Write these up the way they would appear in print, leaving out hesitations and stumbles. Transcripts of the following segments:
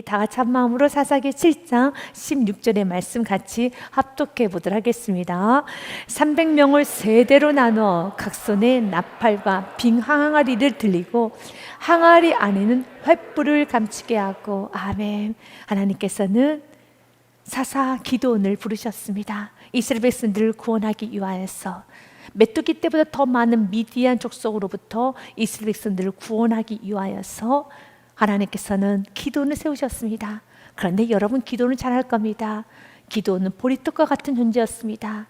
다 같이 한 마음으로 사사기 7장 16절의 말씀 같이 합독해 보도록 하겠습니다. 300명을 세대로 나누어 각 손에 나팔과 빙 항아리를 들리고 항아리 안에는 횃불을 감추게 하고. 아멘. 하나님께서는 사사 기도원을 부르셨습니다. 이스라엘 백성들을 구원하기 위하여서 메뚜기 때보다 더 많은 미디안 족속으로부터 이스라엘 백성들을 구원하기 위하여서 하나님께서는 기도원을 세우셨습니다. 그런데 여러분, 기도는 잘할 겁니다. 기도는 보리떡과 같은 존재였습니다.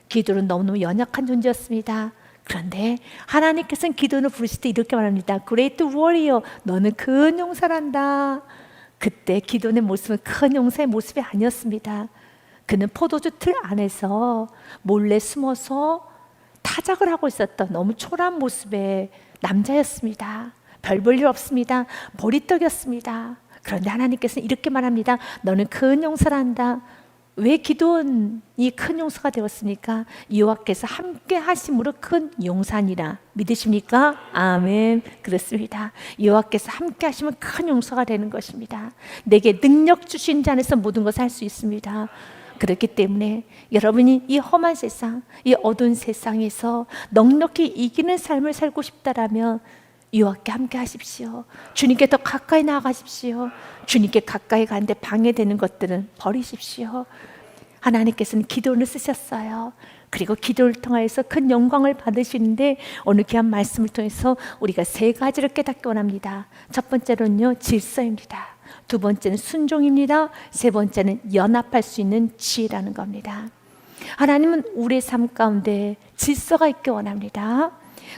기도는 너무너무 연약한 존재였습니다. 그런데 하나님께서는 기도원을 부르실 때 이렇게 말합니다. Great warrior, 너는 큰 용사란다. 그때 기도원의 모습은 큰 용사의 모습이 아니었습니다. 그는 포도주 틀 안에서 몰래 숨어서 타작을 하고 있었던 너무 초라한 모습의 남자였습니다. 별 볼 일 없습니다. 보리떡이었습니다. 그런데 하나님께서는 이렇게 말합니다. 너는 큰 용사란다. 왜 기도원이 큰 용사가 되었습니까? 여호와께서 함께 하심으로 큰 용사니라. 믿으십니까? 아멘. 그렇습니다. 여호와께서 함께 하시면 큰 용사가 되는 것입니다. 내게 능력 주신 자 안에서 모든 것을 할 수 있습니다. 그렇기 때문에 여러분이 이 험한 세상, 이 어두운 세상에서 넉넉히 이기는 삶을 살고 싶다라면 여호와께 함께 하십시오. 주님께 더 가까이 나아가십시오. 주님께 가까이 가는데 방해되는 것들은 버리십시오. 하나님께서는 기도를 쓰셨어요. 그리고 기도를 통해서 큰 영광을 받으시는데 오늘 귀한 말씀을 통해서 우리가 세 가지를 깨닫기 원합니다. 첫 번째로는요, 질서입니다. 두 번째는 순종입니다. 세 번째는 연합할 수 있는 지혜라는 겁니다. 하나님은 우리의 삶 가운데 질서가 있기 원합니다.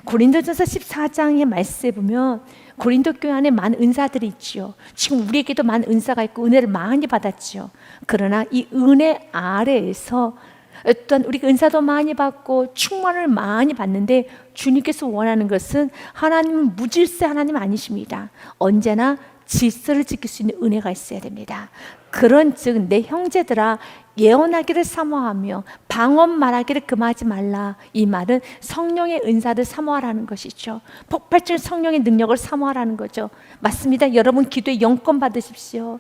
고린도전서 14장의 말씀에 보면 고린도 교회 안에 많은 은사들이 있지요. 지금 우리에게도 많은 은사가 있고 은혜를 많이 받았지요. 그러나 이 은혜 아래에서 어떤 우리가 은사도 많이 받고 충만을 많이 받는데 주님께서 원하는 것은 하나님은 무질서 하나님 아니십니다. 언제나 질서를 지킬 수 있는 은혜가 있어야 됩니다. 그런즉 내 형제들아 예언하기를 사모하며 방언 말하기를 금하지 말라. 이 말은 성령의 은사를 사모하라는 것이죠. 폭발적인 성령의 능력을 사모하라는 거죠. 맞습니다. 여러분 기도에 영권 받으십시오.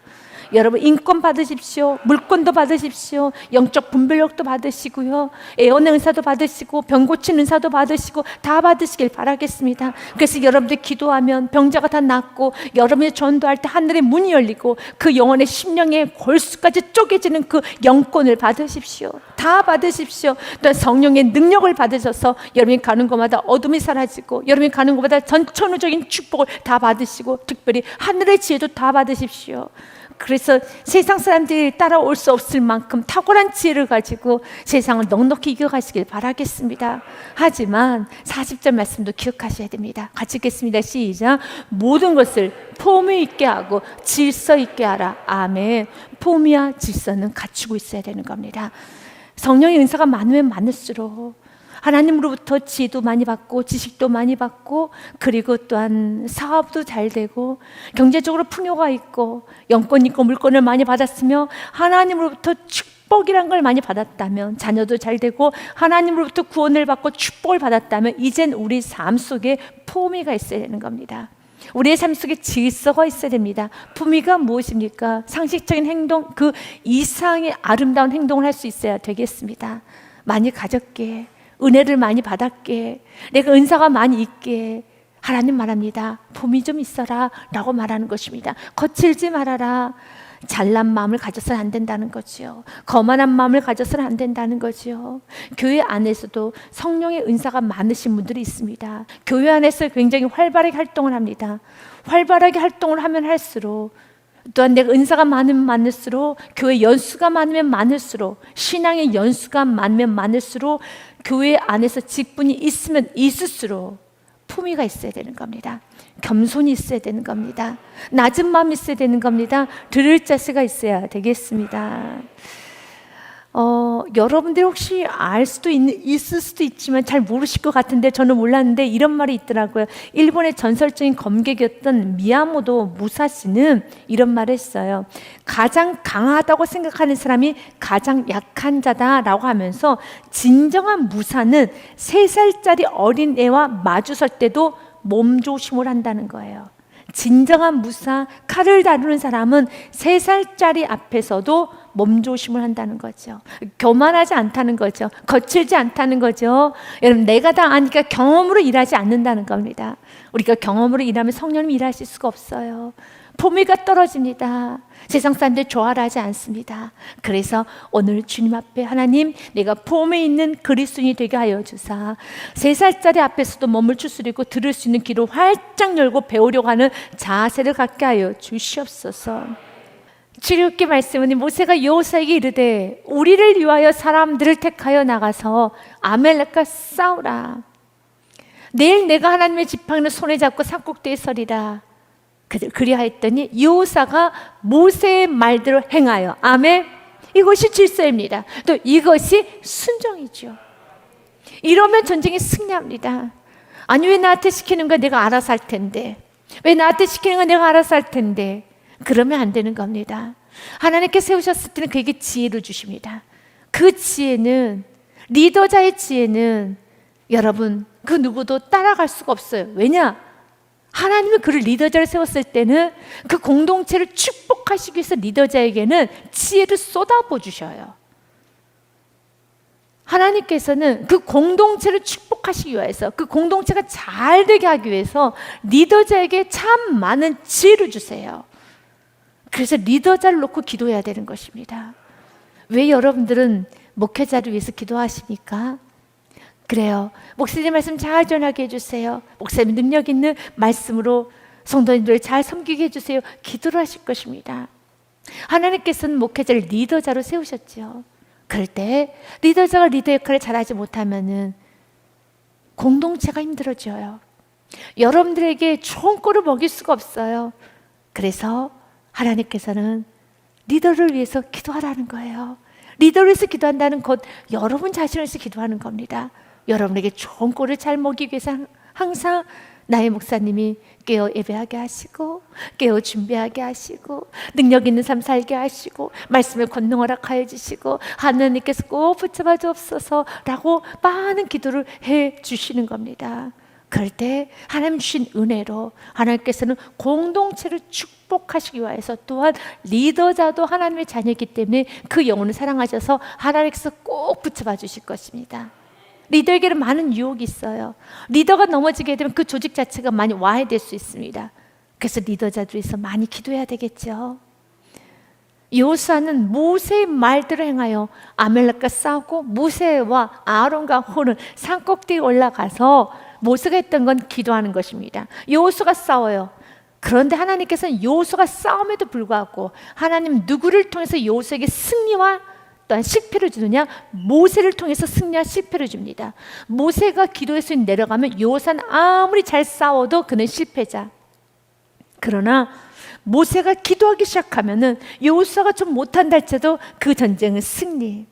여러분 인권 받으십시오. 물권도 받으십시오. 영적 분별력도 받으시고요. 예언의 은사도 받으시고 병 고치는 은사도 받으시고 다 받으시길 바라겠습니다. 그래서 여러분들 기도하면 병자가 다 낫고 여러분이 전도할 때 하늘의 문이 열리고 그 영혼의 심령의 골수까지 쪼개지는 그 영권을 받으십시오. 다 받으십시오. 또 성령의 능력을 받으셔서 여러분이 가는 곳마다 어둠이 사라지고 여러분이 가는 곳마다 전천후적인 축복을 다 받으시고 특별히 하늘의 지혜도 다 받으십시오. 그래서 세상 사람들이 따라올 수 없을 만큼 탁월한 지혜를 가지고 세상을 넉넉히 이겨가시길 바라겠습니다. 하지만 40절 말씀도 기억하셔야 됩니다. 같이 읽겠습니다. 시작. 모든 것을 폼이 있게 하고 질서 있게 하라. 아멘. 폼이야 질서는 갖추고 있어야 되는 겁니다. 성령의 은사가 많으면 많을수록 하나님으로부터 지혜도 많이 받고 지식도 많이 받고 그리고 또한 사업도 잘 되고 경제적으로 풍요가 있고 영권 있고 물권을 많이 받았으며 하나님으로부터 축복이란 걸 많이 받았다면 자녀도 잘 되고 하나님으로부터 구원을 받고 축복을 받았다면 이젠 우리 삶 속에 품위가 있어야 되는 겁니다. 우리의 삶 속에 질서가 있어야 됩니다. 품위가 무엇입니까? 상식적인 행동, 그 이상의 아름다운 행동을 할 수 있어야 되겠습니다. 많이 가졌게 은혜를 많이 받았게 내가 은사가 많이 있게 하나님 말합니다. 품이 좀 있어라 라고 말하는 것입니다. 거칠지 말아라. 잘난 마음을 가져서는 안 된다는 거지요. 거만한 마음을 가져서는 안 된다는 거지요. 교회 안에서도 성령의 은사가 많으신 분들이 있습니다. 교회 안에서 굉장히 활발하게 활동을 합니다. 활발하게 활동을 하면 할수록 또한 내가 은사가 많으면 많을수록 교회 연수가 많으면 많을수록 신앙의 연수가 많으면 많을수록 교회 안에서 직분이 있으면 있을수록 품위가 있어야 되는 겁니다. 겸손이 있어야 되는 겁니다. 낮은 마음이 있어야 되는 겁니다. 들을 자세가 있어야 되겠습니다. 여러분들이 혹시 있을 수도 있지만 잘 모르실 것 같은데 저는 몰랐는데 이런 말이 있더라고요. 일본의 전설적인 검객이었던 미야모토 무사시는 이런 말을 했어요. 가장 강하다고 생각하는 사람이 가장 약한 자다라고 하면서 진정한 무사는 3살짜리 어린애와 마주설 때도 몸조심을 한다는 거예요. 진정한 무사, 칼을 다루는 사람은 3살짜리 앞에서도 몸조심을 한다는 거죠. 교만하지 않다는 거죠. 거칠지 않다는 거죠. 여러분, 내가 다 아니까 경험으로 일하지 않는다는 겁니다. 우리가 경험으로 일하면 성령님 일하실 수가 없어요. 포미가 떨어집니다. 세상 사람들 좋아를 하지 않습니다. 그래서 오늘 주님 앞에 하나님, 내가 폼에 있는 그리스도인이 되게 하여 주사 3살짜리 앞에서도 몸을 추스리고 들을 수 있는 귀를 활짝 열고 배우려고 하는 자세를 갖게 하여 주시옵소서. 출애굽기 말씀은 모세가 여호수아에게 이르되 우리를 위하여 사람들을 택하여 나가서 아말렉과 싸우라. 내일 내가 하나님의 지팡이를 손에 잡고 산꼭대에 서리라. 그리하였더니 여호수아가 모세의 말대로 행하여, 아멘. 이것이 질서입니다. 또 이것이 순종이죠. 이러면 전쟁이 승리합니다. 아니, 왜 나한테 시키는 거 내가 알아서 할 텐데, 왜 나한테 시키는 거 내가 알아서 할 텐데, 그러면 안 되는 겁니다. 하나님께 세우셨을 때는 그에게 지혜를 주십니다. 그 지혜는, 리더자의 지혜는 여러분 그 누구도 따라갈 수가 없어요. 왜냐? 하나님은 그를 리더자를 세웠을 때는 그 공동체를 축복하시기 위해서 리더자에게는 지혜를 쏟아부어 주셔요. 하나님께서는 그 공동체를 축복하시기 위해서, 그 공동체가 잘 되게 하기 위해서 리더자에게 참 많은 지혜를 주세요. 그래서 리더자를 놓고 기도해야 되는 것입니다. 왜 여러분들은 목회자를 위해서 기도하십니까? 그래요. 목사님 말씀 잘 전하게 해주세요. 목사님 능력 있는 말씀으로 성도님들을 잘 섬기게 해주세요. 기도를 하실 것입니다. 하나님께서는 목회자를 리더자로 세우셨죠. 그럴 때 리더자가 리더 역할을 잘하지 못하면은 공동체가 힘들어져요. 여러분들에게 좋은 꼴을 먹일 수가 없어요. 그래서 하나님께서는 리더를 위해서 기도하라는 거예요. 리더를 위해서 기도한다는 것, 여러분 자신을 위해서 기도하는 겁니다. 여러분에게 좋은 꼴을 잘 먹이기 위해서 항상 나의 목사님이 깨어 예배하게 하시고, 깨어 준비하게 하시고, 능력 있는 삶 살게 하시고, 말씀을 권능 허락하여 주시고, 하나님께서 꼭 붙잡아 주옵소서라고 많은 기도를 해 주시는 겁니다. 그럴 때 하나님 주신 은혜로 하나님께서는 공동체를 축복하시기 위해서, 또한 리더자도 하나님의 자녀이기 때문에 그 영혼을 사랑하셔서 하나님께서 꼭 붙잡아 주실 것입니다. 리더에게는 많은 유혹이 있어요. 리더가 넘어지게 되면 그 조직 자체가 많이 와해될 수 있습니다. 그래서 리더자들에서 많이 기도해야 되겠죠. 여호수아는 모세의 말대로 행하여 아말렉과 싸우고, 모세와 아론과 홀은 산꼭대에 올라가서 모세가 했던 건 기도하는 것입니다. 여호수아가 싸워요. 그런데 하나님께서는 여호수아가 싸움에도 불구하고 하나님 누구를 통해서 여호수아에게 승리와 또한 실패를 주느냐? 모세를 통해서 승리와 실패를 줍니다. 모세가 기도에서 내려가면 여호수아는 아무리 잘 싸워도 그는 실패자. 그러나 모세가 기도하기 시작하면은 여호수아가 좀 못한다 할지라도 그 전쟁은 승리.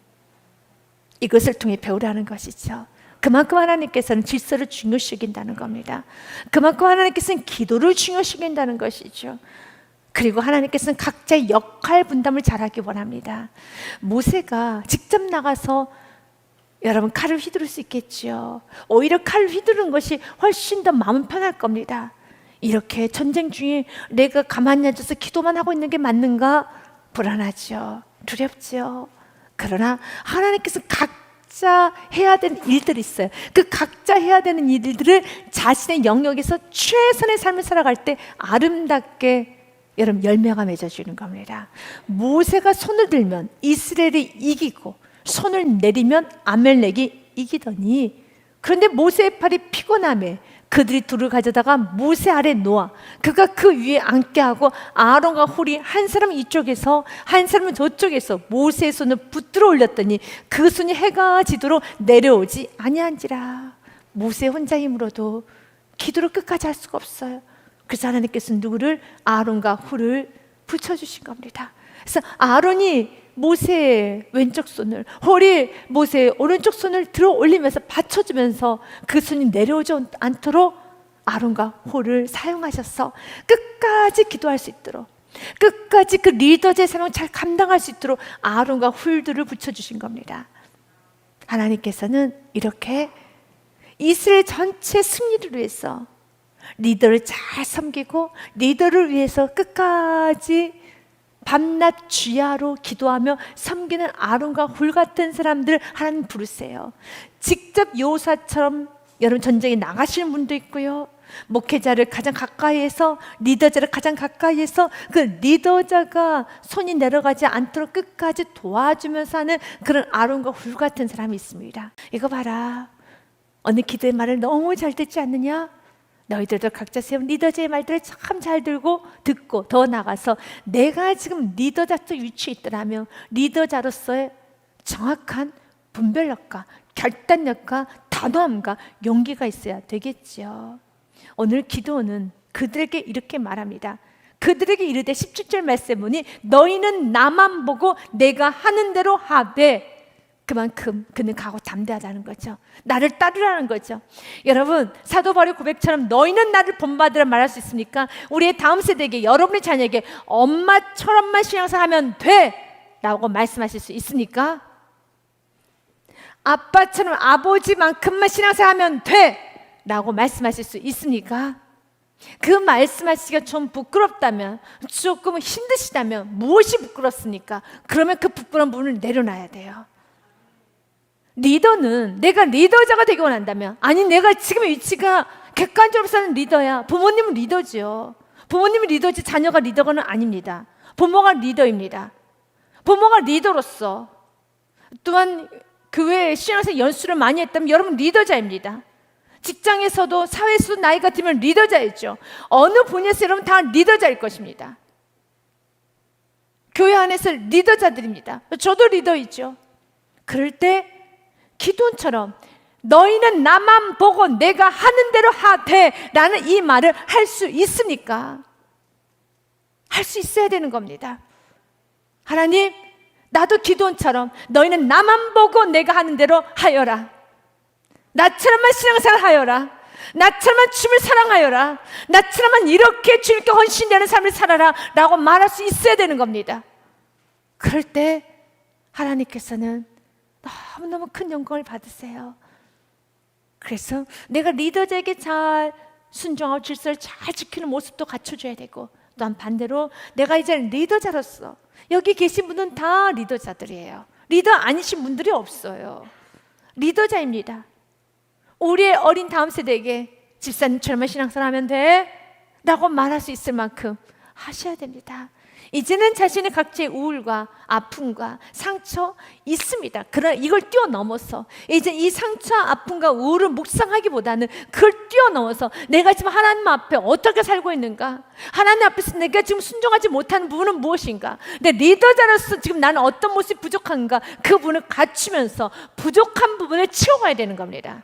이것을 통해 배우라는 것이죠. 그만큼 하나님께서는 질서를 중요시 여긴다는 겁니다. 그만큼 하나님께서는 기도를 중요시 여긴다는 것이죠. 그리고 하나님께서는 각자의 역할 분담을 잘하기 원합니다. 모세가 직접 나가서 여러분 칼을 휘두를 수 있겠죠. 오히려 칼을 휘두르는 것이 훨씬 더 마음 편할 겁니다. 이렇게 전쟁 중에 내가 가만히 앉아서 기도만 하고 있는 게 맞는가? 불안하죠. 두렵죠. 그러나 하나님께서 각자 해야 되는 일들이 있어요. 그 각자 해야 되는 일들을 자신의 영역에서 최선의 삶을 살아갈 때 아름답게 여러분 열매가 맺어지는 겁니다. 모세가 손을 들면 이스라엘이 이기고, 손을 내리면 아말렉이 이기더니, 그런데 모세의 팔이 피곤함에 그들이 둘을 가져다가 모세 아래 놓아 그가 그 위에 앉게 하고, 아론과 홀이 한 사람은 이쪽에서 한 사람은 저쪽에서 모세의 손을 붙들어 올렸더니 그 손이 해가 지도록 내려오지 아니한지라. 모세 혼자 힘으로도 기도를 끝까지 할 수가 없어요. 그래서 하나님께서는 누구를? 아론과 홀을 붙여주신 겁니다. 그래서 아론이 모세의 왼쪽 손을, 홀이 모세의 오른쪽 손을 들어 올리면서 받쳐주면서 그 손이 내려오지 않도록 아론과 홀을 사용하셔서 끝까지 기도할 수 있도록, 끝까지 그 리더의 사명을 잘 감당할 수 있도록 아론과 홀들을 붙여주신 겁니다. 하나님께서는 이렇게 이스라엘 전체 승리를 위해서 리더를 잘 섬기고 리더를 위해서 끝까지 밤낮 주야로 기도하며 섬기는 아론과 훌 같은 사람들 하나님 부르세요. 직접 여호사처럼 여러분 전쟁에 나가시는 분도 있고요, 목회자를 가장 가까이에서, 리더자를 가장 가까이에서 그 리더자가 손이 내려가지 않도록 끝까지 도와주면서 하는 그런 아론과 훌 같은 사람이 있습니다. 이거 봐라, 어느 기도의 말을 너무 잘 듣지 않느냐? 너희들도 각자 세운 리더자의 말들을 참 잘 듣고 더 나가서 내가 지금 리더자적 위치에 있더라면 리더자로서의 정확한 분별력과 결단력과 단호함과 용기가 있어야 되겠지요. 오늘 기도는 그들에게 이렇게 말합니다. 그들에게 이르되 17절 말씀 보니 너희는 나만 보고 내가 하는 대로 하되, 그만큼 그는 강하고 담대하다는 거죠. 나를 따르라는 거죠. 여러분, 사도 바울의 고백처럼 너희는 나를 본받으라 말할 수 있습니까? 우리의 다음 세대에게, 여러분의 자녀에게 엄마처럼만 신앙생활하면 돼 라고 말씀하실 수 있습니까? 아빠처럼, 아버지만큼만 신앙생활하면 돼 라고 말씀하실 수 있습니까? 그 말씀하시기가 좀 부끄럽다면, 조금 힘드시다면 무엇이 부끄럽습니까? 그러면 그 부끄러운 부분을 내려놔야 돼요. 리더는 내가 리더자가 되기 원한다면, 아니 내가 지금의 위치가 객관적으로 사는 리더야. 부모님은 리더죠. 부모님이 리더지 자녀가 리더는 아닙니다. 부모가 리더입니다. 부모가 리더로서 또한 교회에 신앙생활 연수를 많이 했다면 여러분 리더자입니다. 직장에서도 사회에서도 나이가 들면 리더자이죠. 어느 분야에서 여러분 다 리더자일 것입니다. 교회 안에서 리더자들입니다. 저도 리더이죠. 그럴 때 기도원처럼 너희는 나만 보고 내가 하는 대로 하되 라는 이 말을 할 수 있습니까? 할 수 있어야 되는 겁니다. 하나님, 나도 기도원처럼 너희는 나만 보고 내가 하는 대로 하여라. 나처럼만 신앙생활 하여라. 나처럼만 주님을 사랑하여라. 나처럼만 이렇게 주님께 헌신되는 삶을 살아라 라고 말할 수 있어야 되는 겁니다. 그럴 때 하나님께서는 너무너무 큰 영광을 받으세요. 그래서 내가 리더자에게 잘 순종하고 질서를 잘 지키는 모습도 갖춰줘야 되고, 또한 반대로 내가 이제 리더자로서, 여기 계신 분은 다 리더자들이에요. 리더 아니신 분들이 없어요. 리더자입니다. 우리의 어린 다음 세대에게 집사님처럼 신앙생활 하면 돼 라고 말할 수 있을 만큼 하셔야 됩니다. 이제는 자신의 각자의 우울과 아픔과 상처 있습니다. 그러나 이걸 뛰어넘어서 이제 이 상처와 아픔과 우울을 묵상하기보다는 그걸 뛰어넘어서 내가 지금 하나님 앞에 어떻게 살고 있는가, 하나님 앞에서 내가 지금 순종하지 못하는 부분은 무엇인가, 내 리더자로서 지금 나는 어떤 모습이 부족한가, 그 부분을 갖추면서 부족한 부분을 채워가야 되는 겁니다.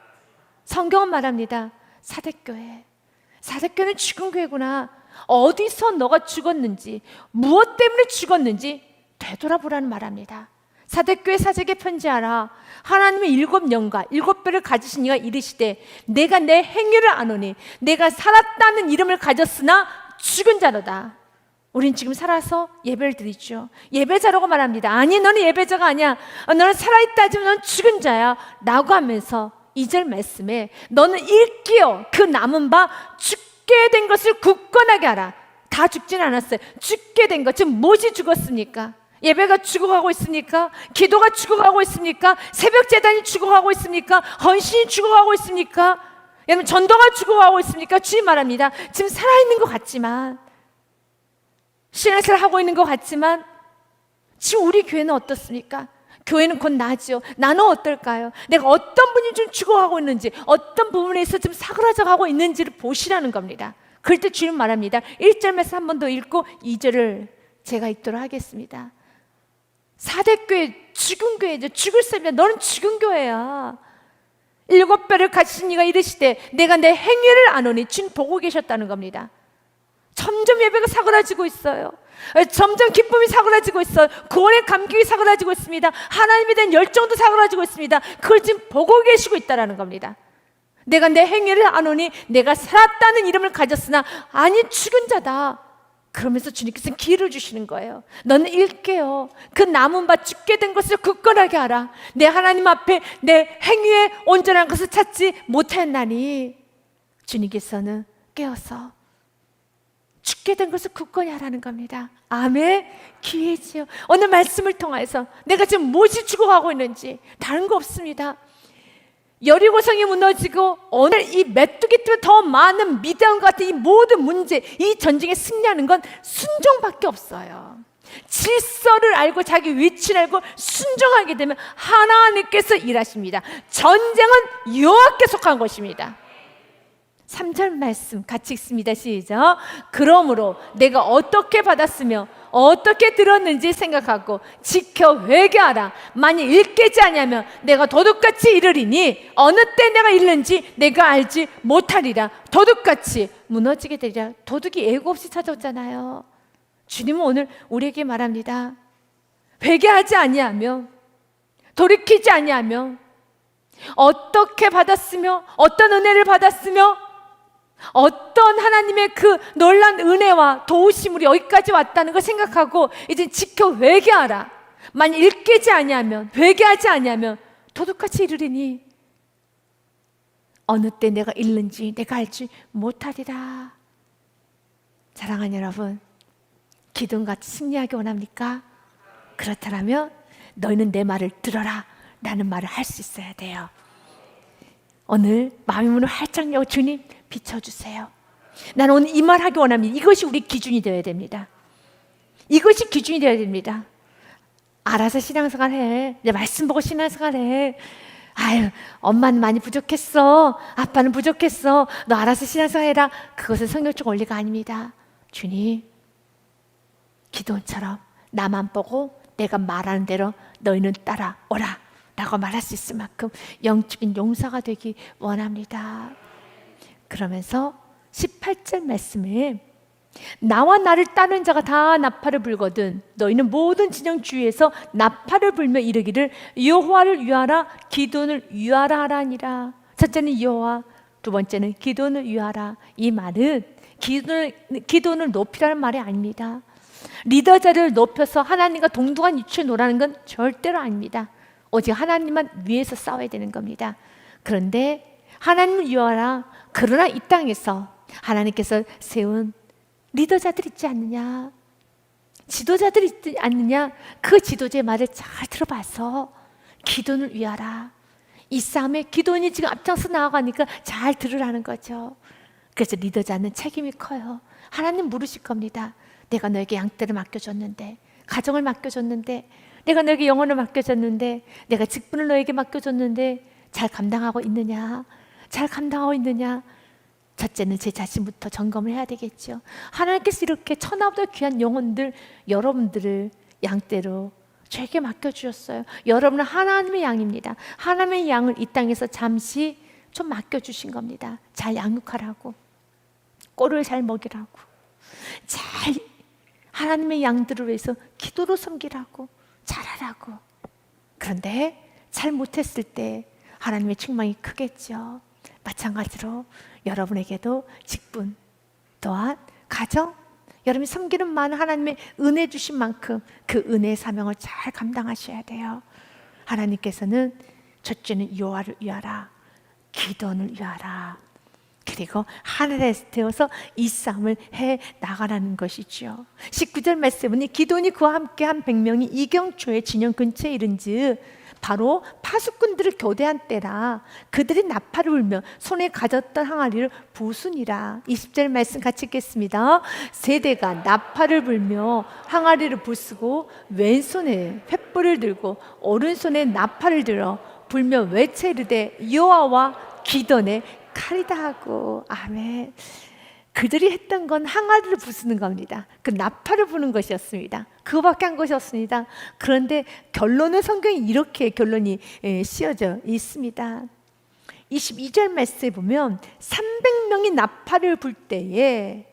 성경은 말합니다. 사대교회는 죽은 교회구나. 어디서 너가 죽었는지, 무엇 때문에 죽었는지 되돌아보라는 말합니다. 사대교회 사직에 편지하라. 하나님의 7영과 7배를 가지신 이가 이르시되 내가 내 행위를 아노니 내가 살았다는 이름을 가졌으나 죽은 자로다. 우린 지금 살아서 예배를 드리죠. 예배자라고 말합니다. 아니, 너는 예배자가 아니야. 너는 살아있다 하지만 너는 죽은 자야 라고 하면서 2절 말씀에 너는 일깨어 그 남은 바 죽게 된 것을 굳건하게 하라. 다 죽진 않았어요. 죽게 된 것, 지금 무엇이 죽었습니까? 예배가 죽어가고 있습니까? 기도가 죽어가고 있습니까? 새벽 제단이 죽어가고 있습니까? 헌신이 죽어가고 있습니까? 여러분, 전도가 죽어가고 있습니까? 주님 말합니다. 지금 살아있는 것 같지만, 신앙생활 하고 있는 것 같지만, 지금 우리 교회는 어떻습니까? 교회는 곧 나죠. 나는 어떨까요? 내가 어떤 분이 좀 죽어가고 있는지, 어떤 부분에서 좀 사그라져 가고 있는지를 보시라는 겁니다. 그럴 때 주님 말합니다. 1절 말씀 한 번 더 읽고 2절을 제가 읽도록 하겠습니다. 사대교회, 죽은 교회죠. 죽을 사람이야. 너는 죽은 교회야. 7배를 가지신 이가 이르시되 내가 내 행위를 아노니, 주님 보고 계셨다는 겁니다. 점점 예배가 사그라지고 있어요. 점점 기쁨이 사그라지고 있어요. 구원의 감격이 사그라지고 있습니다. 하나님에 대한 열정도 사그라지고 있습니다. 그걸 지금 보고 계시고 있다는 겁니다. 내가 내 행위를 아노니 내가 살았다는 이름을 가졌으나 아니 죽은 자다. 그러면서 주님께서는 기회를 주시는 거예요. 너는 일깨어 그 남은 바 죽게 된 것을 굳건하게 하라. 내 하나님 앞에 내 행위에 온전한 것을 찾지 못했나니, 주님께서는 깨어서 죽게 된 것을 굳건히 하라는 겁니다. 아멘. 기회지요. 오늘 말씀을 통해서 내가 지금 무엇이 죽어가고 있는지 다른 거 없습니다. 여리고성이 무너지고 오늘 이 메뚜기 때문에 더 많은 미디안과 같은 이 모든 문제, 이 전쟁에 승리하는 건 순종밖에 없어요. 질서를 알고 자기 위치를 알고 순종하게 되면 하나님께서 일하십니다. 전쟁은 여호와께 속한 것입니다. 3절 말씀 같이 읽습니다. 시작. 그러므로 내가 어떻게 받았으며 어떻게 들었는지 생각하고 지켜 회개하라. 만일 일깨지 아니하면 내가 도둑같이 이르리니 어느 때 내가 잃는지 내가 알지 못하리라. 도둑같이 무너지게 되리라. 도둑이 예고 없이 찾아오잖아요. 주님은 오늘 우리에게 말합니다. 회개하지 아니하며 돌이키지 아니하며 어떻게 받았으며 어떤 은혜를 받았으며 어떤 하나님의 그 놀란 은혜와 도우심으로 여기까지 왔다는 걸 생각하고 이제 지켜 회개하라. 만약 일깨지 아니하면 회개하지 아니하면 도둑같이 이르리니 어느 때 내가 잃는지 내가 알지 못하리라. 사랑하는 여러분, 기도같이 승리하기 원합니까? 그렇다면 너희는 내 말을 들어라 라는 말을 할 수 있어야 돼요. 오늘 마음의 문을 활짝 열고 주님 비춰주세요. 나는 오늘 이 말 하기 원합니다. 이것이 우리 기준이 되어야 됩니다. 이것이 기준이 되어야 됩니다. 알아서 신앙생활 해. 내 말씀 보고 신앙생활 해. 아유, 엄마는 많이 부족했어. 아빠는 부족했어. 너 알아서 신앙생활 해라. 그것은 성경적 원리가 아닙니다. 주님, 기도원처럼 나만 보고 내가 말하는 대로 너희는 따라오라 라고 말할 수 있을 만큼 영적인 용사가 되기 원합니다. 그러면서 18절 말씀에 나와 나를 따르는 자가 다 나팔을 불거든 너희는 모든 진영 주위에서 나팔을 불며 이르기를 여호와를 위하라 기도원을 위하라 하라니라. 첫째는 여호와, 두 번째는 기도원을 위하라. 이 말은 기도원을 높이라는 말이 아닙니다. 리더자를 높여서 하나님과 동등한 위치에 놓으라는 건 절대로 아닙니다. 오직 하나님만 위해서 싸워야 되는 겁니다. 그런데 하나님을 위하라. 그러나 이 땅에서 하나님께서 세운 리더자들 있지 않느냐, 지도자들 있지 않느냐, 그 지도자의 말을 잘 들어봐서 기도를 위하라. 이 싸움에 기도원이 지금 앞장서 나아가니까 잘 들으라는 거죠. 그래서 리더자는 책임이 커요. 하나님 물으실 겁니다. 내가 너에게 양떼를 맡겨줬는데, 가정을 맡겨줬는데, 내가 너에게 영혼을 맡겨줬는데, 내가 직분을 너에게 맡겨줬는데 잘 감당하고 있느냐? 잘 감당하고 있느냐? 첫째는 제 자신부터 점검을 해야 되겠죠. 하나님께서 이렇게 천하보다 귀한 영혼들, 여러분들을 양떼로 저에게 맡겨주셨어요. 여러분은 하나님의 양입니다. 하나님의 양을 이 땅에서 잠시 좀 맡겨주신 겁니다. 잘 양육하라고, 꼴을 잘 먹이라고, 잘 하나님의 양들을 위해서 기도로 섬기라고, 잘하라고. 그런데 잘 못했을 때 하나님의 책망이 크겠죠. 마찬가지로 여러분에게도 직분 또한 가정, 여러분이 섬기는 많은 하나님의 은혜 주신 만큼 그 은혜의 사명을 잘 감당하셔야 돼요. 하나님께서는 첫째는 여호와를 위하라, 기도원을 위하라, 그리고 하늘에서 태워서 이 싸움을 해 나가라는 것이죠. 19절 말씀은 기도원이 그와 함께 한 100명이 이경초의 진영 근처에 이른즉 바로 파수꾼들을 교대한 때라. 그들이 나팔을 불며 손에 가졌던 항아리를 부수니라. 20절 말씀 같이 읽겠습니다. 세대가 나팔을 불며 항아리를 부수고 왼손에 횃불을 들고 오른손에 나팔을 들어 불며 외쳐 이르되 여호와와 기도원의 칼이다 하고. 아멘. 그들이 했던 건 항아리를 부수는 겁니다. 그 나팔을 부는 것이었습니다. 그거밖에 한 것이 없습니다. 그런데 결론은 성경에 이렇게 결론이 씌어져 있습니다. 22절 말씀에 보면 300명이 나팔을 불 때에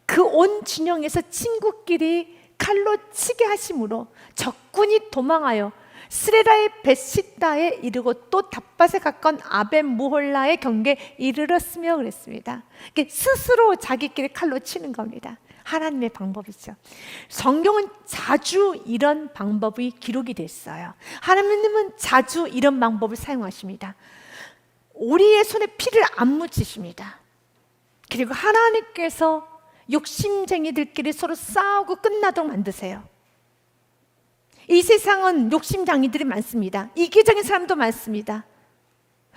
그 온 진영에서 친구끼리 칼로 치게 하심으로 적군이 도망하여 스레라의 베시다에 이르고 또 답밭에 가까운 아벤무홀라의 경계에 이르렀으며 그랬습니다. 스스로 자기끼리 칼로 치는 겁니다. 하나님의 방법이죠. 성경은 자주 이런 방법이 기록이 됐어요. 하나님은 자주 이런 방법을 사용하십니다. 우리의 손에 피를 안 묻히십니다. 그리고 하나님께서 욕심쟁이들끼리 서로 싸우고 끝나도록 만드세요. 이 세상은 욕심쟁이들이 많습니다. 이기적인 사람도 많습니다.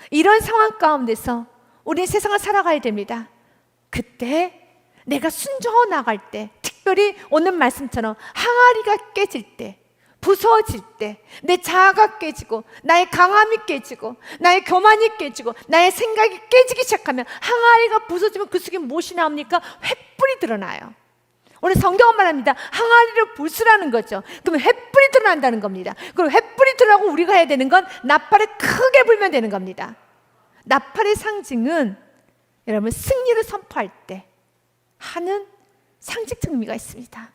이런 상황 가운데서 우리 세상을 살아가야 됩니다. 그때 내가 순종하고 나갈 때, 특별히 오늘 말씀처럼 항아리가 깨질 때, 부서질 때, 내 자아가 깨지고 나의 강함이 깨지고 나의 교만이 깨지고 나의 생각이 깨지기 시작하면, 항아리가 부서지면 그 속에 무엇이 나옵니까? 횃불이 드러나요. 오늘 성경은 말합니다. 항아리를 부수라는 거죠. 그러면 횃불이 드러난다는 겁니다. 그럼 횃불이 드러나고 우리가 해야 되는 건 나팔을 크게 불면 되는 겁니다. 나팔의 상징은 여러분 승리를 선포할 때 하는 상징적 의미가 있습니다.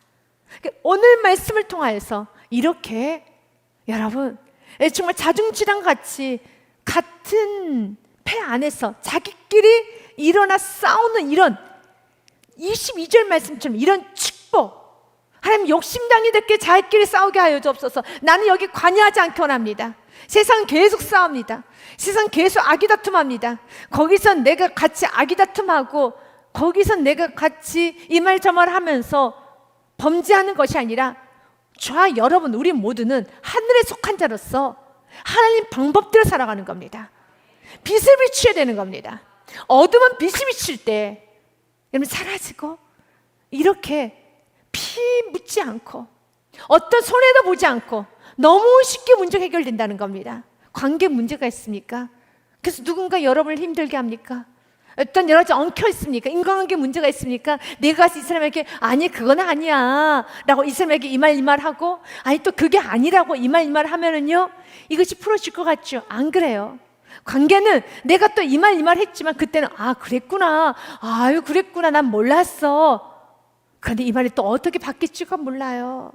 오늘 말씀을 통하여서 이렇게 여러분 정말 자중질환 같이 같은 배 안에서 자기끼리 일어나 싸우는 이런 22절 말씀처럼 이런 축복, 하나님 욕심쟁이들끼리 자기끼리 싸우게 하여 주옵소서. 나는 여기 관여하지 않기 원합니다. 세상 계속 싸웁니다. 세상 계속 아기다툼합니다. 거기서 내가 같이 아기다툼하고 거기서 내가 같이 이 말 저 말 하면서 범죄하는 것이 아니라 저와 여러분 우리 모두는 하늘에 속한 자로서 하나님 방법대로 살아가는 겁니다. 빛을 비춰야 되는 겁니다. 어둠은 빛이 비칠 때 여러분 사라지고 이렇게 피 묻지 않고 어떤 손해도 보지 않고 너무 쉽게 문제가 해결된다는 겁니다. 관계 문제가 있습니까? 그래서 누군가 여러분을 힘들게 합니까? 어떤 여러 가지 엉켜 있습니까? 인간관계 문제가 있습니까? 내가 이 사람에게 아니 그건 아니야 라고 이 사람에게 이 말 하고 아니 또 그게 아니라고 이 말 하면은요 이것이 풀어질 것 같죠? 안 그래요. 관계는 내가 또 이 말 했지만 그때는 아 그랬구나, 아유 그랬구나, 난 몰랐어. 그런데 이 말이 또 어떻게 바뀔지가 몰라요.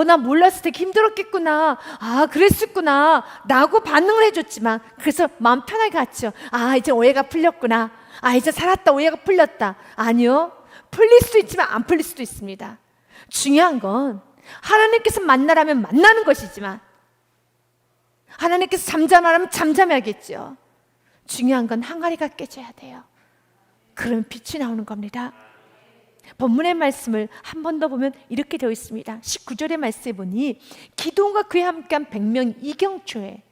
난 몰라서 되게 힘들었겠구나, 아 그랬었구나 라고 반응을 해줬지만 그래서 마음 편하게 갔죠. 아 이제 오해가 풀렸구나, 아 이제 살았다, 오해가 풀렸다. 아니요, 풀릴 수도 있지만 안 풀릴 수도 있습니다. 중요한 건 하나님께서 만나라면 만나는 것이지만 하나님께서 잠잠하라면 잠잠해야겠죠. 중요한 건 항아리가 깨져야 돼요. 그러면 빛이 나오는 겁니다. 본문의 말씀을 한 번 더 보면 이렇게 되어 있습니다. 19절의 말씀에 보니 기드온과 그에 함께한 100명 이경초에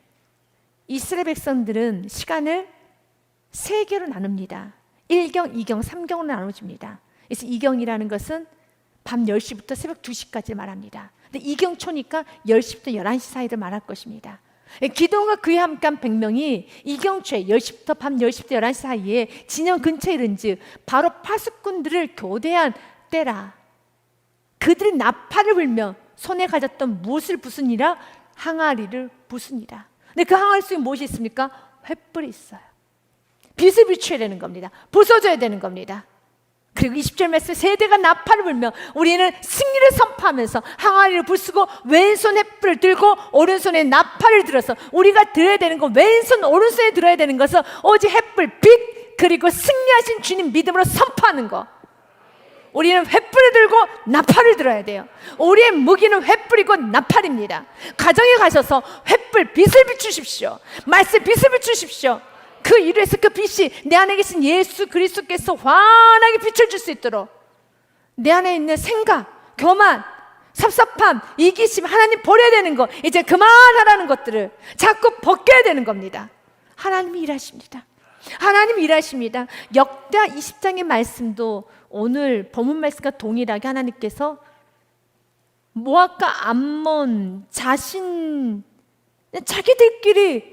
이스라엘 백성들은 시간을 3개로 나눕니다. 1경, 2경, 3경으로 나눠집니다. 그래서 2경이라는 것은 밤 10시부터 새벽 2시까지 말합니다. 근데 2경초니까 10시부터 11시 사이를 말할 것입니다. 기드온과 그에 함께한 100명이 이경초에 10시부터 밤 10시부터 11시 사이에 진영 근처에 이른즉 바로 파수꾼들을 교대한 때라. 그들이 나팔을 불며 손에 가졌던 무엇을 부수니라? 항아리를 부수니라. 근데 그 항아리 속에 무엇이 있습니까? 횃불이 있어요. 빛을 비춰야 되는 겁니다. 부서져야 되는 겁니다. 그리고 20절 말씀, 세대가 나팔을 불며 우리는 승리를 선포하면서 항아리를 부수고 왼손 횃불을 들고 오른손에 나팔을 들어서 우리가 들어야 되는 건 왼손 오른손에 들어야 되는 것은 오직 횃불 빛 그리고 승리하신 주님 믿음으로 선포하는 거. 우리는 횃불을 들고 나팔을 들어야 돼요. 우리의 무기는 횃불이고 나팔입니다. 가정에 가셔서 횃불 빛을 비추십시오. 말씀 빛을 비추십시오. 그 일에서 그 빛이 내 안에 계신 예수 그리스도께서 환하게 빛을 줄 수 있도록 내 안에 있는 생각, 교만, 섭섭함, 이기심, 하나님 버려야 되는 거, 이제 그만하라는 것들을 자꾸 벗겨야 되는 겁니다. 하나님이 일하십니다. 하나님이 일하십니다. 역대하 20장의 말씀도 오늘 본문 말씀과 동일하게 하나님께서 모압과 암몬 자기들끼리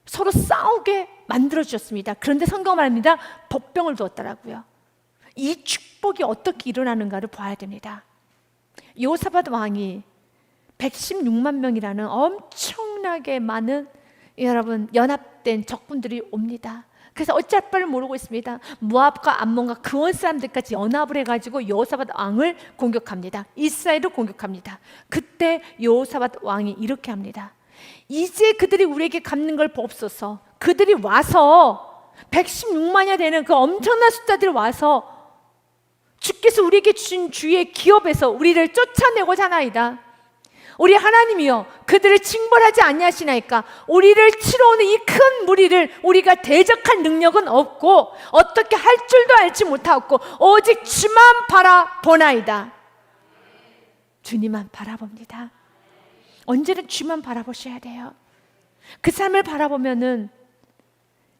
서로 싸우게 만들어주셨습니다. 그런데 성경 말합니다. 복병을 두었더라고요. 이 축복이 어떻게 일어나는가를 봐야 됩니다. 여호사밧 왕이 116만 명이라는 엄청나게 많은 여러분 연합된 적군들이 옵니다. 그래서 어찌할 바를 모르고 있습니다. 모압과 암몬과 그원 사람들까지 연합을 해가지고 여호사밧 왕을 공격합니다. 이스라엘을 공격합니다. 그때 여호사밧 왕이 이렇게 합니다. 이제 그들이 우리에게 갚는 걸 보옵소서. 그들이 와서 116만이 되는 그 엄청난 숫자들이 와서 주께서 우리에게 주신 주의 기업에서 우리를 쫓아내고자 하나이다. 우리 하나님이여 그들을 징벌하지 아니하시나이까. 우리를 치러오는 이 큰 무리를 우리가 대적할 능력은 없고 어떻게 할 줄도 알지 못하고 오직 주만 바라보나이다. 주님만 바라봅니다. 언제나 주만 바라보셔야 돼요. 그 삶을 바라보면은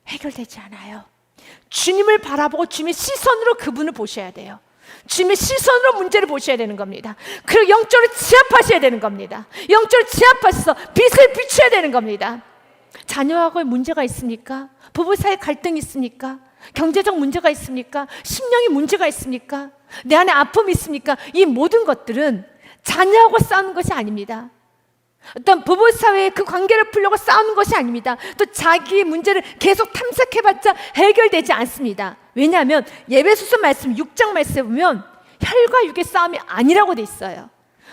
해결되지 않아요. 주님을 바라보고 주님의 시선으로 그분을 보셔야 돼요. 주님의 시선으로 문제를 보셔야 되는 겁니다. 그리고 영적으로 취합하셔야 되는 겁니다. 영적으로 취합하셔서 빛을 비춰야 되는 겁니다. 자녀하고의 문제가 있습니까? 부부 사이 갈등이 있습니까? 경제적 문제가 있습니까? 심령의 문제가 있습니까? 내 안에 아픔이 있습니까? 이 모든 것들은 자녀하고 싸우는 것이 아닙니다. 어떤 부부 사회의 그 관계를 풀려고 싸우는 것이 아닙니다. 또 자기의 문제를 계속 탐색해봤자 해결되지 않습니다. 왜냐하면 예배소서 말씀 6장 말씀에 보면 혈과 육의 싸움이 아니라고 돼 있어요.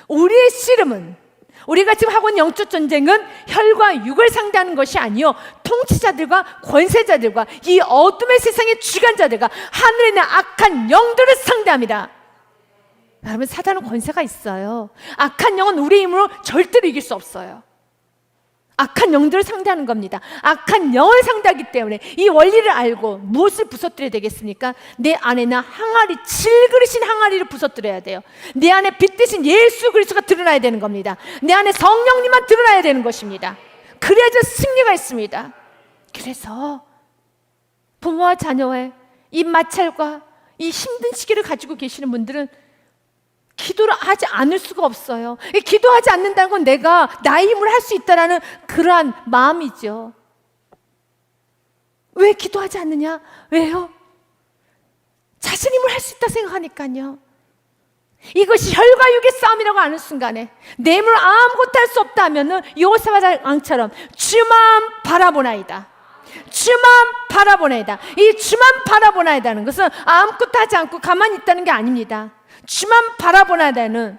우리의 씨름은, 우리가 지금 하고 있는 영적 전쟁은 혈과 육을 상대하는 것이 아니요 통치자들과 권세자들과 이 어둠의 세상의 주관자들과 하늘에 있는 악한 영들을 상대합니다. 여러분, 사단은 권세가 있어요. 악한 영은 우리의 힘으로 절대로 이길 수 없어요. 악한 영들을 상대하는 겁니다. 악한 영을 상대하기 때문에 이 원리를 알고 무엇을 부서뜨려야 되겠습니까? 내 안에는 항아리, 질그리신 항아리를 부서뜨려야 돼요. 내 안에 빛 대신 예수 그리스도가 드러나야 되는 겁니다. 내 안에 성령님만 드러나야 되는 것입니다. 그래야지 승리가 있습니다. 그래서 부모와 자녀의 이 마찰과 이 힘든 시기를 가지고 계시는 분들은 기도를 하지 않을 수가 없어요. 기도하지 않는다는 건 내가 나의 힘으로 할 수 있다라는 그러한 마음이죠. 왜 기도하지 않느냐? 왜요? 자신 힘으로 할 수 있다 생각하니까요. 이것이 혈과 육의 싸움이라고 하는 순간에 내 힘으로 아무것도 할 수 없다 하면은 여호사밧 왕처럼 주만 바라보나이다. 주만 바라보나이다. 이 주만 바라보나이다는 것은 아무것도 하지 않고 가만히 있다는 게 아닙니다. 주만 바라보나이다는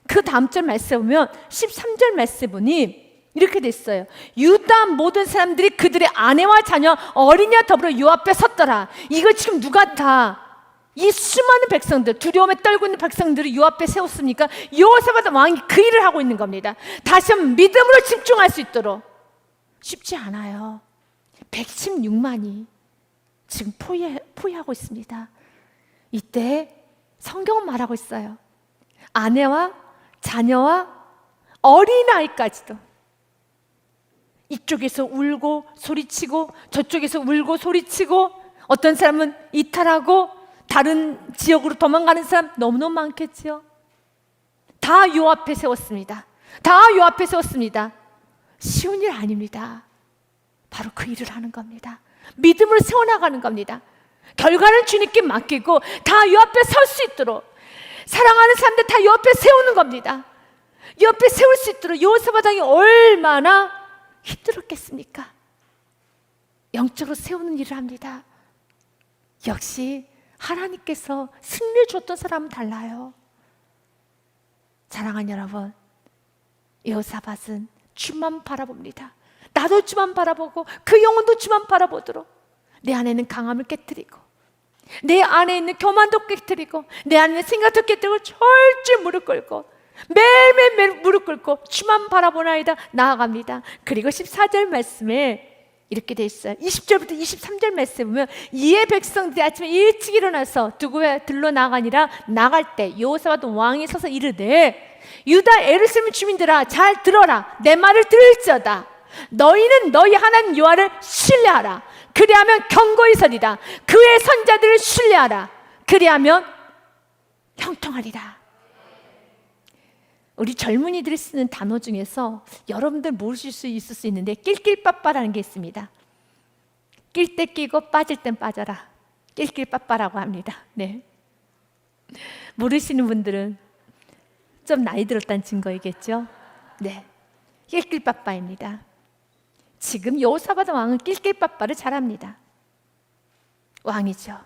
그 다음 절 말씀에 보면 13절 말씀에 보니 이렇게 됐어요. 유다 모든 사람들이 그들의 아내와 자녀 어린이와 더불어 요 앞에 섰더라. 이거 지금 누가 다 이 수많은 백성들, 두려움에 떨고 있는 백성들을 요 앞에 세웠습니까? 여호사밧 왕이 그 일을 하고 있는 겁니다. 다시 한번 믿음으로 집중할 수 있도록. 쉽지 않아요. 116만이 지금 포위하고 있습니다. 이때 성경은 말하고 있어요. 아내와 자녀와 어린아이까지도 이쪽에서 울고 소리치고 저쪽에서 울고 소리치고, 어떤 사람은 이탈하고 다른 지역으로 도망가는 사람 너무너무 많겠죠. 다 요 앞에 세웠습니다. 다 요 앞에 세웠습니다. 쉬운 일 아닙니다. 바로 그 일을 하는 겁니다. 믿음으로 세워나가는 겁니다. 결과는 주님께 맡기고 다 요 앞에 설 수 있도록, 사랑하는 사람들 다 요 앞에 세우는 겁니다. 요 앞에 세울 수 있도록 여호사밧 왕이 얼마나 힘들었겠습니까? 영적으로 세우는 일을 합니다. 역시 하나님께서 승리를 줬던 사람은 달라요. 사랑하는 여러분, 여호사밧은 주만 바라봅니다. 나도 주만 바라보고 그 영혼도 주만 바라보도록 내 안에 있는 강함을 깨뜨리고 내 안에 있는 교만도 깨뜨리고 내 안에 있는 생각도 깨뜨리고 철저히 무릎 꿇고 매일매일 무릎 꿇고 주만 바라보나이다 나아갑니다. 그리고 14절 말씀에 이렇게 돼 있어요. 20절부터 23절 말씀에 보면 이에 백성들이 아침에 일찍 일어나서 두고에 들러 나가니라. 나갈 때 여호사밧 왕이 서서 이르되 유다 예루살렘 주민들아 잘 들어라. 내 말을 들을지어다. 너희는 너희 하나님 여호와를 신뢰하라. 그리하면 견고히 서리라. 그의 선자들을 신뢰하라. 그리하면 형통하리라. 우리 젊은이들이 쓰는 단어 중에서 여러분들 모르실 수 있을 수 있는데 낄낄빠빠라는 게 있습니다. 낄 때 끼고 빠질 땐 빠져라. 낄낄빠빠라고 합니다. 네. 모르시는 분들은 좀 나이 들었다는 증거이겠죠. 네, 낄낄빠빠입니다. 지금 여호사밧 왕은 낄낄빠빠를 잘합니다. 왕이죠.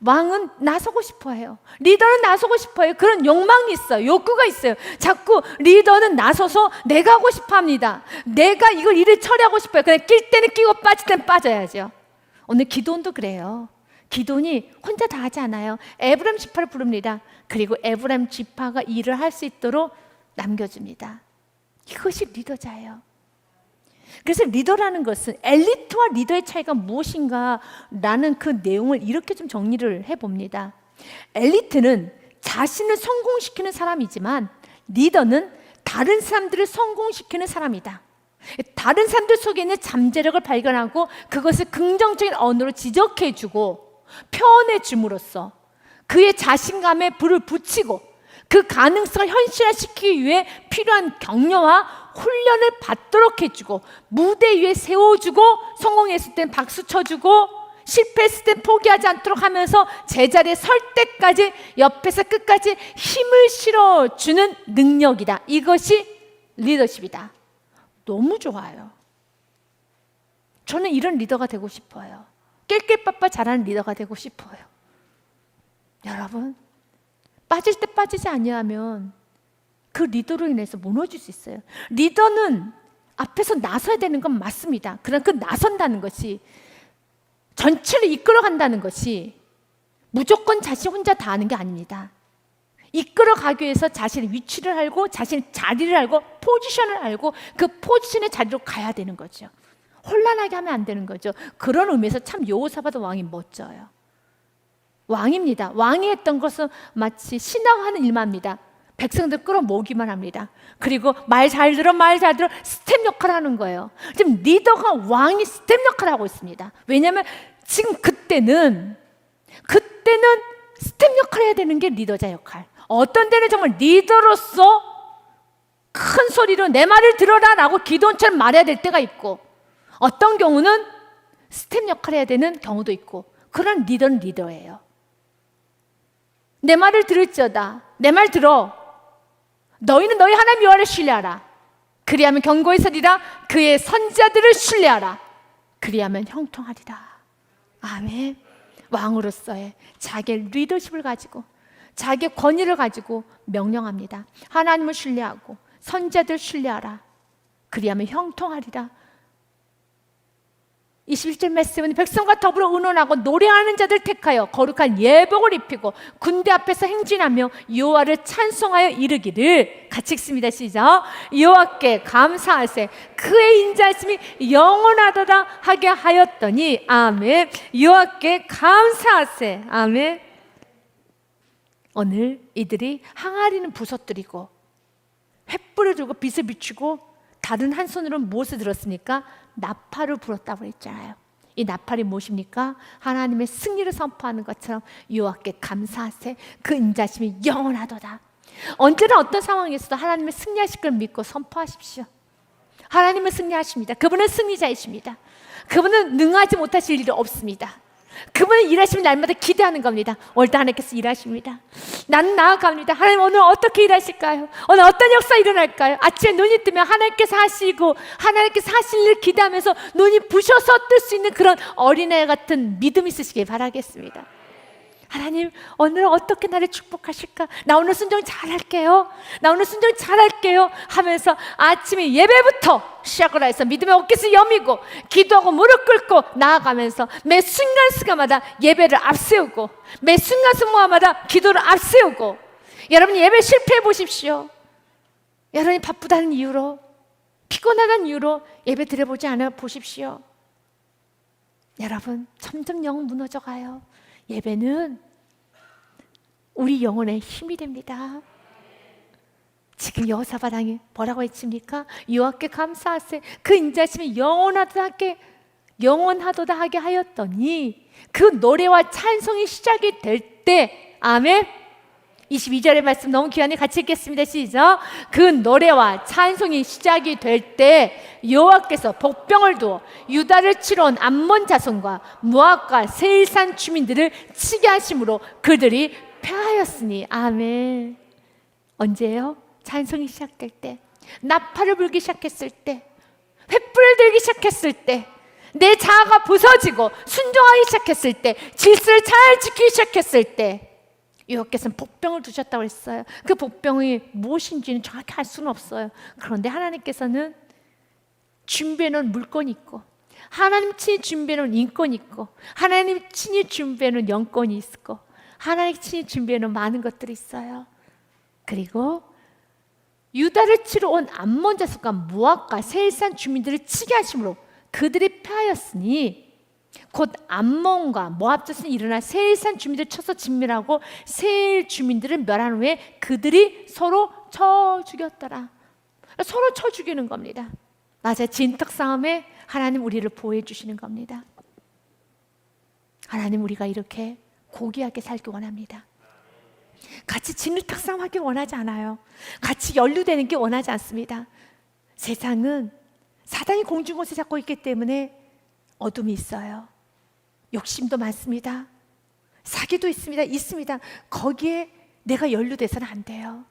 왕은 나서고 싶어해요. 리더는 나서고 싶어해요. 그런 욕망이 있어요. 욕구가 있어요. 자꾸 리더는 나서서 내가 하고 싶어합니다. 내가 이걸 일을 처리하고 싶어요. 그냥 낄 때는 끼고 빠질 때는 빠져야죠. 오늘 기도원도 그래요. 기도원이 혼자 다 하지 않아요. 에브라임 지파를 부릅니다. 그리고 에브라임 지파가 일을 할 수 있도록 남겨줍니다. 이것이 리더자예요. 그래서 리더라는 것은 엘리트와 리더의 차이가 무엇인가 라는 그 내용을 이렇게 좀 정리를 해봅니다. 엘리트는 자신을 성공시키는 사람이지만 리더는 다른 사람들을 성공시키는 사람이다. 다른 사람들 속에 있는 잠재력을 발견하고 그것을 긍정적인 언어로 지적해주고 표현해줌으로써 그의 자신감에 불을 붙이고 그 가능성을 현실화시키기 위해 필요한 격려와 훈련을 받도록 해주고 무대 위에 세워주고 성공했을 땐 박수 쳐주고 실패했을 땐 포기하지 않도록 하면서 제자리에 설 때까지 옆에서 끝까지 힘을 실어주는 능력이다. 이것이 리더십이다. 너무 좋아요. 저는 이런 리더가 되고 싶어요. 낄낄빠빠 잘하는 리더가 되고 싶어요. 여러분, 빠질 때 빠지지 아니하면 그 리더로 인해서 무너질 수 있어요. 리더는 앞에서 나서야 되는 건 맞습니다. 그러나 그 나선다는 것이 전체를 이끌어간다는 것이 무조건 자신 혼자 다 하는 게 아닙니다. 이끌어가기 위해서 자신의 위치를 알고 자신의 자리를 알고 포지션을 알고 그 포지션의 자리로 가야 되는 거죠. 혼란하게 하면 안 되는 거죠. 그런 의미에서 참 여호사밧 왕이 멋져요. 왕입니다. 왕이 했던 것은 마치 신하가 하는 일만입니다. 백성들 끌어모으기만 합니다. 그리고 말 잘 들어 스텝 역할을 하는 거예요. 지금 리더가 왕이 스텝 역할을 하고 있습니다. 왜냐하면 지금 그때는 스텝 역할을 해야 되는 게 리더자 역할. 어떤 때는 정말 리더로서 큰 소리로 내 말을 들어라 라고 기도원처럼 말해야 될 때가 있고 어떤 경우는 스텝 역할을 해야 되는 경우도 있고 그런 리더는 리더예요. 내 말을 들을지어다. 내 말 들어. 너희는 너희 하나님 여호와를 신뢰하라. 그리하면 견고히 서리라. 그의 선지자들을 신뢰하라. 그리하면 형통하리라. 아멘. 왕으로서의 자기의 리더십을 가지고 자기의 권위를 가지고 명령합니다. 하나님을 신뢰하고 선지자들을 신뢰하라. 그리하면 형통하리라. 21절 말씀은 백성과 더불어 의논하고 노래하는 자들 택하여 거룩한 예복을 입히고 군대 앞에서 행진하며 여호와를 찬송하여 이르기를 같이 읽습니다. 시작. 여호와께 감사하세 그의 인자하심이 영원하도다 하게 하였더니 아멘. 여호와께 감사하세. 아멘. 오늘 이들이 항아리는 부서뜨리고 횃불을 들고 빛을 비추고 다른 한 손으로는 무엇을 들었습니까? 나팔을 불었다고 했잖아요. 이 나팔이 무엇입니까? 하나님의 승리를 선포하는 것처럼 여호와께 감사하세 그 인자심이 영원하도다. 언제나 어떤 상황에서도 하나님의 승리하실 걸 믿고 선포하십시오. 하나님은 승리하십니다. 그분은 승리자이십니다. 그분은 능하지 못하실 일이 없습니다. 그분은 일하시면 날마다 기대하는 겁니다. 오늘도 하나님께서 일하십니다. 나는 나아갑니다. 하나님 오늘 어떻게 일하실까요? 오늘 어떤 역사 일어날까요? 아침에 눈이 뜨면 하나님께서 하시고 하나님께서 하실 일을 기대하면서 눈이 부셔서 뜰 수 있는 그런 어린애 같은 믿음 있으시길 바라겠습니다. 하나님 오늘 어떻게 나를 축복하실까? 나 오늘 순종 잘할게요. 나 오늘 순종 잘할게요 하면서 아침에 예배부터 시작을 해서 믿음의 옷깃을 여미고 기도하고 무릎 꿇고 나아가면서 매 순간순간마다 예배를 앞세우고 매 순간순간마다 기도를 앞세우고 여러분 예배 실패해 보십시오. 여러분이 바쁘다는 이유로 피곤하다는 이유로 예배 드려보지 않아 보십시오. 여러분 점점 영은 무너져가요. 예배는 우리 영혼의 힘이 됩니다. 지금 여호사밧 왕이 뭐라고 했습니까? 여호와께 감사하세 그 인자심이 영원하도다 하게 하였더니 그 노래와 찬송이 시작이 될 때 아멘. 22절의 말씀 너무 귀하니 같이 읽겠습니다. 시작. 그 노래와 찬송이 시작이 될 때 여호와께서 복병을 두어 유다를 치러 온 암몬 자손과 모압과 세일산 주민들을 치게 하심으로 그들이 패하였으니 아멘. 언제요? 찬송이 시작될 때, 나팔을 불기 시작했을 때, 횃불을 들기 시작했을 때, 내 자아가 부서지고 순종하기 시작했을 때, 질서를 잘 지키기 시작했을 때 여호와께서는 복병을 두셨다고 했어요. 그 복병이 무엇인지는 정확히 알 수는 없어요. 그런데 하나님께서는 준비해놓은 물건이 있고 하나님 친히 준비해놓은 인권이 있고 하나님 친히 준비해놓은 영권이 있고 하나님 친히 준비해놓은 많은 것들이 있어요. 그리고 유다를 치러 온 암몬 자손과 모압과 세일산 주민들을 치게 하심으로 그들이 패하였으니 곧 암몬과 모압 자손이 일어나 세일산 주민들을 쳐서 진멸하고 세일 주민들을 멸한 후에 그들이 서로 쳐 죽였더라. 서로 쳐 죽이는 겁니다. 맞아요. 진흙 싸움에 하나님 우리를 보호해 주시는 겁니다. 하나님 우리가 이렇게 고귀하게 살기 원합니다. 같이 진흙 싸움 하기 원하지 않아요. 같이 연루되는 게 원하지 않습니다. 세상은 사단이 공중곳에 잡고 있기 때문에 어둠이 있어요. 욕심도 많습니다. 사기도 있습니다. 거기에 내가 연루돼서는 안 돼요.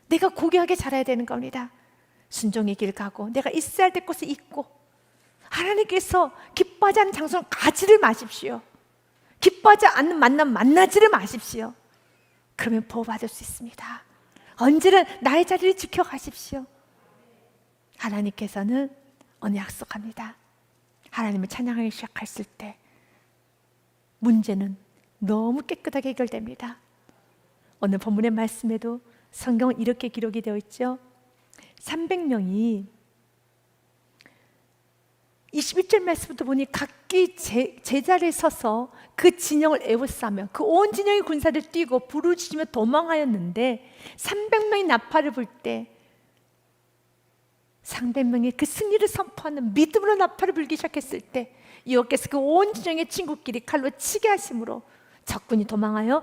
내가 고귀하게 자라야 되는 겁니다. 순종의 길 가고 내가 있어야 될 곳에 있고 하나님께서 기뻐하지 않는 장소는 가지를 마십시오. 기뻐하지 않는 만남 만나지를 마십시오. 그러면 보호받을 수 있습니다. 언제나 나의 자리를 지켜가십시오. 하나님께서는 어느 약속합니다. 하나님을 찬양하기 시작했을 때 문제는 너무 깨끗하게 해결됩니다. 오늘 본문의 말씀에도 성경은 이렇게 기록이 되어 있죠. 300명이 21절 말씀부터 보니 각기 제자리에 서서 그 진영을 에워싸며 그 온 진영의 군사를 뛰고 부르짖으며 도망하였는데 300명이 나팔을 불 때 300명이 그 승리를 선포하는 믿음으로 나팔을 불기 시작했을 때 여호와께서 그 온 진영의 친구끼리 칼로 치게 하심으로 적군이 도망하여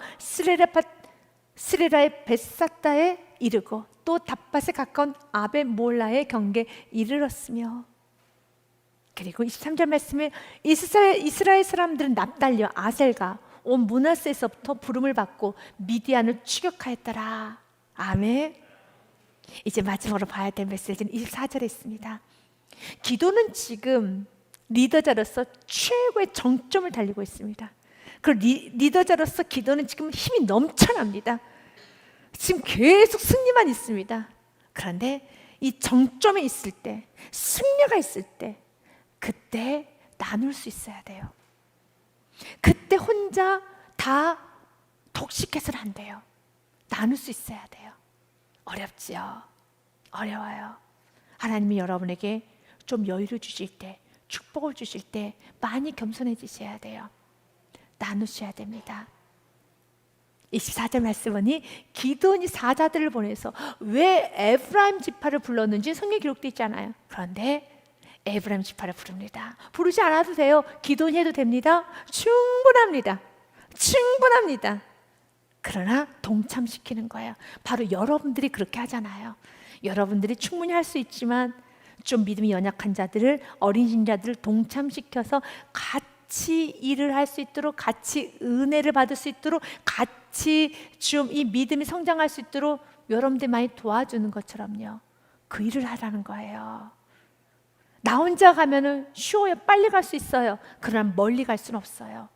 스레라의 벳사다에 이르고 또 답밭에 가까운 아베 몰라의 경계에 이르렀으며 그리고 23절 말씀에 이스라엘 사람들은 납달리와 아셀과 온 므낫세에서부터 부름을 받고 미디안을 추격하였더라. 아멘. 이제 마지막으로 봐야 될 메시지는 24절에 있습니다. 기도는 지금 리더자로서 최고의 정점을 달리고 있습니다. 그 리더자로서 기도는 지금 힘이 넘쳐납니다. 지금 계속 승리만 있습니다. 그런데 이 정점에 있을 때, 승려가 있을 때 그때 나눌 수 있어야 돼요. 그때 혼자 다 독식해서는 안 돼요. 나눌 수 있어야 돼요. 어렵지요. 어려워요. 하나님이 여러분에게 좀 여유를 주실 때, 축복을 주실 때 많이 겸손해지셔야 돼요. 나누셔야 됩니다. 24절 말씀 보니 기드온이 사자들을 보내서 왜 에브라임 지파를 불렀는지 성경에 기록되어 있잖아요. 그런데 에브라임 지파를 부릅니다. 부르지 않아도 돼요. 기도는 해도 됩니다. 충분합니다. 그러나 동참시키는 거예요. 바로 여러분들이 그렇게 하잖아요. 여러분들이 충분히 할 수 있지만 좀 믿음이 연약한 자들을, 어린 자들을 동참시켜서 같이 일을 할 수 있도록, 같이 은혜를 받을 수 있도록, 같이 좀 이 믿음이 성장할 수 있도록 여러분들 많이 도와주는 것처럼요. 그 일을 하라는 거예요. 나 혼자 가면은 쉬워요. 빨리 갈 수 있어요. 그러나 멀리 갈 수는 없어요.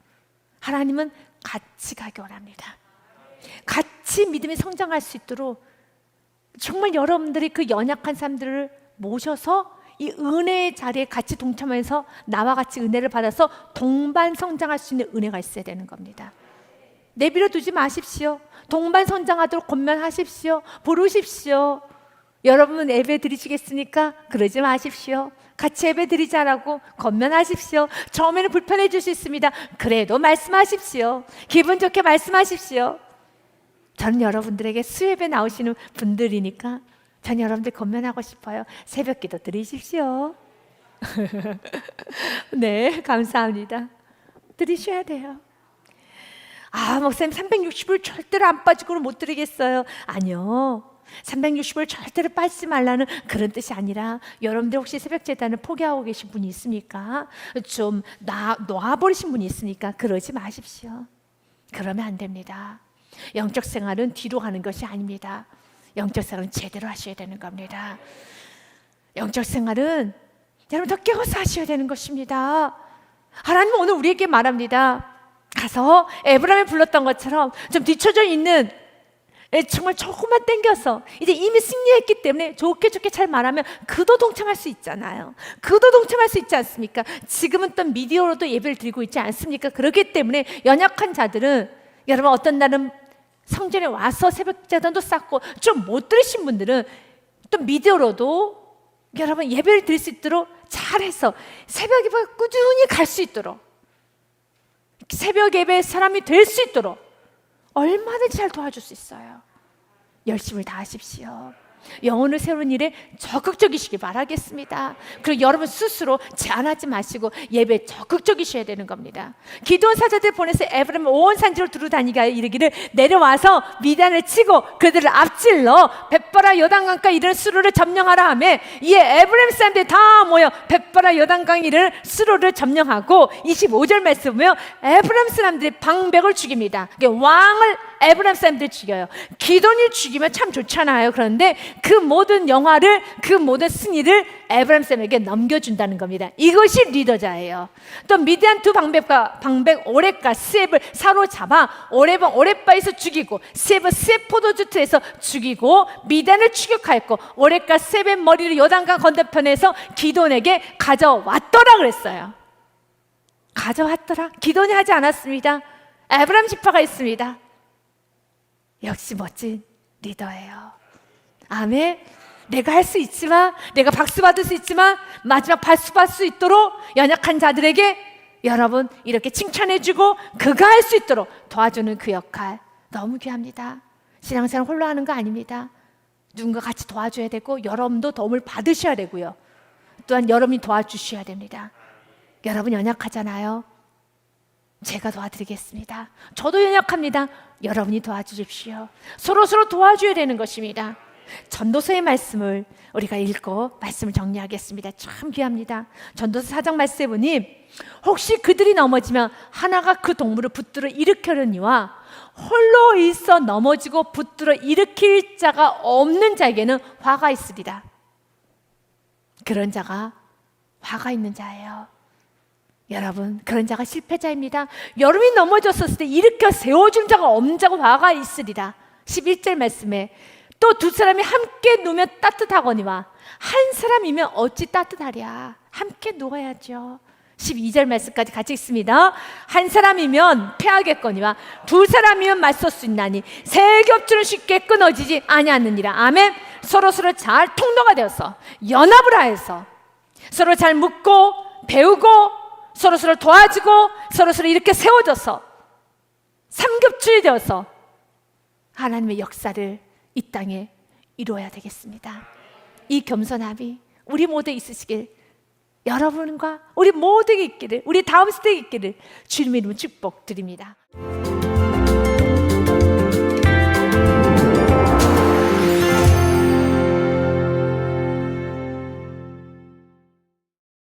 하나님은 같이 가기 원합니다. 같이 믿음이 성장할 수 있도록 정말 여러분들이 그 연약한 사람들을 모셔서 이 은혜의 자리에 같이 동참해서 나와 같이 은혜를 받아서 동반 성장할 수 있는 은혜가 있어야 되는 겁니다. 내버려 두지 마십시오. 동반 성장하도록 권면하십시오. 부르십시오. 여러분 예배 드리시겠습니까? 그러지 마십시오. 같이 예배 드리자라고 권면하십시오. 처음에는 불편해질 수 있습니다. 그래도 말씀하십시오. 기분 좋게 말씀하십시오. 저는 여러분들에게 수예배 나오시는 분들이니까 전 여러분들 권면하고 싶어요. 새벽 기도 드리십시오. 네, 감사합니다. 드리셔야 돼요. 아, 목사님 360을 절대로 안 빠지고는 못 드리겠어요. 아니요. 360을 절대로 빠지지 말라는 그런 뜻이 아니라 여러분들 혹시 새벽 제단을 포기하고 계신 분이 있습니까? 좀 놓아버리신 분이 있으니까 그러지 마십시오. 그러면 안 됩니다. 영적 생활은 뒤로 가는 것이 아닙니다. 영적 생활은 제대로 하셔야 되는 겁니다. 영적 생활은 여러분 더 깨워서 하셔야 되는 것입니다. 하나님은 오늘 우리에게 말합니다. 가서 에브라임을 불렀던 것처럼 좀 뒤쳐져 있는 정말 조금만 땡겨서 이제 이미 승리했기 때문에 좋게 잘 말하면 그도 동참할 수 있잖아요. 그도 동참할 수 있지 않습니까? 지금은 또 미디어로도 예배를 드리고 있지 않습니까? 그렇기 때문에 연약한 자들은 여러분 어떤 날은 성전에 와서 새벽 제단도 쌓고 좀 못 들으신 분들은 또 미디어로도 여러분 예배를 드릴 수 있도록 잘해서 새벽 예배 꾸준히 갈 수 있도록, 새벽 예배의 사람이 될 수 있도록 얼마든지 잘 도와줄 수 있어요. 열심을 다하십시오. 영혼을 세우는 일에 적극적이시길 바라겠습니다. 그리고 여러분 스스로 제한하지 마시고 예배에 적극적이셔야 되는 겁니다. 기드온 사자들 보내서 에브라임 온 산지를 두루 다니게 이르기를, 내려와서 미단을 치고 그들을 앞질러 벳바라 요단강가 이르는 수로를 점령하라 하며, 이에 에브라임 사람들이 다 모여 벳바라 요단강 이르는 수로를 점령하고 25절 말씀 보면 에브라임 사람들이 방백을 죽입니다. 왕을 에브라임 사람들이 죽여요. 기돈을 죽이면 참 좋잖아요. 그런데 그 모든 영화를, 그 모든 승리를 에브라임 사람에게 넘겨준다는 겁니다. 이것이 리더자예요. 또 미디안 두 방백 오렙과 스앱을 사로잡아 오렙은 오렙바에서 죽이고 스앱은 스앱 포도주트에서 죽이고 미디안을 추격하였고, 오렙과 스앱의 머리를 요단강 건너편에서 기돈에게 가져왔더라 그랬어요. 가져왔더라. 기돈이 하지 않았습니다. 에브라임 지파가 있습니다. 역시 멋진 리더예요. 아멘. 내가 할 수 있지만, 내가 박수 받을 수 있지만 마지막 박수 받을 수 있도록 연약한 자들에게 여러분 이렇게 칭찬해주고 그가 할 수 있도록 도와주는 그 역할 너무 귀합니다. 신앙생활 홀로 하는 거 아닙니다. 누군가 같이 도와줘야 되고 여러분도 도움을 받으셔야 되고요. 또한 여러분이 도와주셔야 됩니다. 여러분 연약하잖아요. 제가 도와드리겠습니다. 저도 연약합니다. 여러분이 도와주십시오. 서로 도와줘야 되는 것입니다. 전도서의 말씀을 우리가 읽고 말씀을 정리하겠습니다. 참 귀합니다. 전도서 4장 말씀에 보니, 혹시 그들이 넘어지면 하나가 그 동물을 붙들어 일으켜려니와 홀로 있어 넘어지고 붙들어 일으킬 자가 없는 자에게는 화가 있으리라. 그런 자가 화가 있는 자예요. 여러분, 그런 자가 실패자입니다. 여러분이 넘어졌었을 때 일으켜 세워준 자가 없는 자가 화가 있으리라. 11절 말씀에 또 두 사람이 함께 누우면 따뜻하거니와 한 사람이면 어찌 따뜻하랴. 함께 누워야죠. 12절 말씀까지 같이 읽습니다. 한 사람이면 패하겠거니와 두 사람이면 맞설 수 있나니 세 겹줄은 쉽게 끊어지지 아니하느니라. 아멘. 서로 잘 통로가 되어서 연합을 하여서 서로 잘 묻고 배우고 서로 도와주고 서로 이렇게 세워져서 삼겹줄이 되어서 하나님의 역사를 이 땅에 이루어야 되겠습니다. 이 겸손함이 우리 모두에 있으시길, 여러분과 우리 모두에게 있기를, 우리 다음 세대에 있기를 주님 이름으로 축복드립니다.